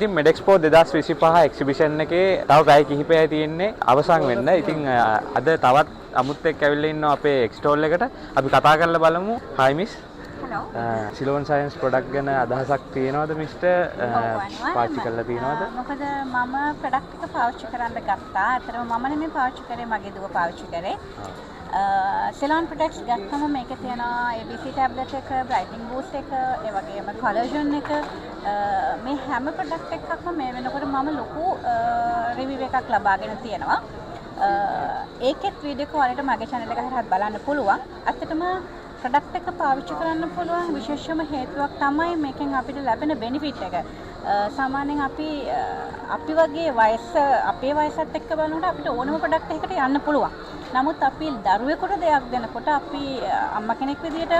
ඉතින් මෙඩෙක්ස්පෝ 2025 එක්සිබිෂන් එකේ තව පැය කිහිපයයි තියෙන්නේ අවසන් වෙන්න. ඉතින් අද තවත් අමුත් එක්ක ඇවිල්ලා ඉන්නවා අපේ එක්ස්ටෝල් එකට. අපි කතා කරලා බලමු. Hi miss. Hello. Ceylon science product ගැන අදහසක් තියෙනවද මිස්ටර්? පාවිච්චි කරලා තියෙනවද? මොකද මම ප්‍රොඩක්ට් එක පාවිච්චි කරන්න ගත්තා. අතරම මම නෙමෙයි පාවිච්චි කරේ, මගේ දුව පාවිච්චි කරේ. සිලෝන් ප්‍රොඩක්ට්ස් ගත්තම මේකේ තියෙනවා ABC ටැබ්ලට් එක, බ්‍රයිටනින් බූස්ට් එක, ඒ වගේම කොලජන් එක. මේ හැම ප්‍රොඩක්ට් එකක්ම මේ වෙනකොට මම ලොකු රිවිව් එකක් ලබාගෙන තියෙනවා. ඒකෙත් වීඩියෝ කෝලෙට මගේ channel එක හරහා බලන්න පුළුවන්. ඇත්තටම ප්‍රොඩක්ට් එක පාවිච්චි කරන්න පුළුවන් විශේෂම හේතුවක් තමයි මේකෙන් අපිට ලැබෙන බෙනිෆිට් එක. සාමාන්‍යයෙන් අපි වගේ අපේ වයසත් එක්ක බලනකොට අපිට ඕනම ප්‍රොඩක්ට් එකකට යන්න පුළුවන්. නමුත් අපි දරුවෙකුට දෙයක් දෙනකොට අපි අම්මා කෙනෙක් විදියට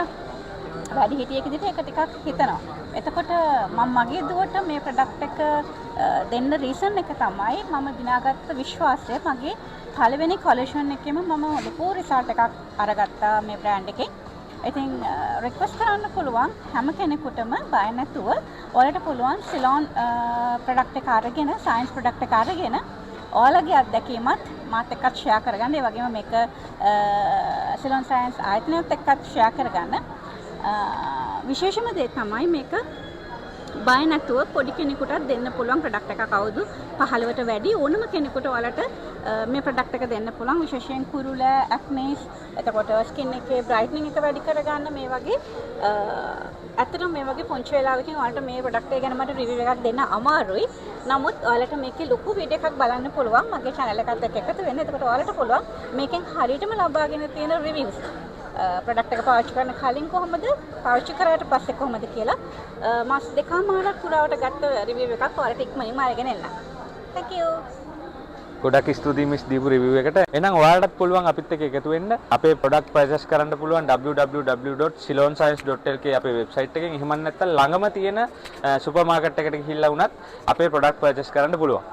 වැඩි හිටියෙක් විදියට ඒක ටිකක් හිතනවා. එතකොට මම මගේ දුවට මේ ප්‍රොඩක්ට් එක දෙන්න රීසන් එක තමයි මම දිනාගත්ත විශ්වාසය. මගේ පළවෙනි කොලෙක්ෂන් එකේම මම ලොකු රිසල්ට් එකක් අරගත්තා මේ බ්‍රෑන්ඩ් එකෙන්. ඉතින් රික්වෙස්ට් කරන්න පුළුවන් හැම කෙනෙකුටම බය නැතුව ඔයාලට පුළුවන් සිලෝන් ප්‍රොඩක්ට් එක අරගෙන සයන්ස් ප්‍රොඩක්ට් එක අරගෙන ඔයාලගේ අත්දැකීමත් මාත් එක්කත් ෂෙයා කරගන්න. ඒ වගේම මේක සිලෝන් සයන්ස් ආයතනයත් එක්කත් ෂෙයා කරගන්න. විශේෂම දේ තමයි මේක බය නැතුව පොඩි කෙනෙකුටත් දෙන්න පුළුවන් ප්‍රොඩක්ට් එකක්. අවුරුදු 15ට වැඩි ඕනම කෙනෙකුට ඔයාලට මේ ප්‍රොඩක්ට් එක දෙන්න පුළුවන්. විශේෂයෙන් කුරුල, ඇක්නේස්, එතකොට ස්කින් එකේ බ්‍රයිටනින් එක වැඩි කරගන්න මේ වගේ ඇත්තටම මේ වගේ පුංචි වෙලාවකින් ඔයාලට මේ ප්‍රොඩක්ට් එක ගැන මට රිවිව් එකක් දෙන්න අමාරුයි. නමුත් ඔයාලට මේකේ ලොකු වීඩියෝ එකක් බලන්න පුළුවන් මගේ channel එකත් එක්ක එකතු වෙන්න. එතකොට ඔයාලට පුළුවන් මේකෙන් හරියටම ලබාගෙන තියෙන රිවිව්ස් ප්‍රොඩක්ට් එක පාවිච්චි කරන කලින් කොහොමද, පාවිච්චි කරාට පස්සේ කොහොමද කියලා මාස දෙකමාරක් පුරාවට ගත්ත රිවිව් එකක් ඔයාලට ඉක්මනින්ම අරගෙන එන්න. Thank you. ගොඩක් ස්තුතියි මිස් දීපු රිවිව් එකට. එහෙනම් ඔයාලටත් පුළුවන් අපිත් එක්ක එකතු වෙන්න. අපේ ප්‍රොඩක්ට් පර්චේස් කරන්න පුළුවන් www.silonscience.lk අපේ වෙබ්සයිට් එකෙන්. එහෙම නැත්නම් ළඟම තියෙන සුපර් මාකට් එකට ගිහිල්ලා වුණත් අපේ ප්‍රොඩක්ට් පර්චේස් කරන්න පුළුවන්.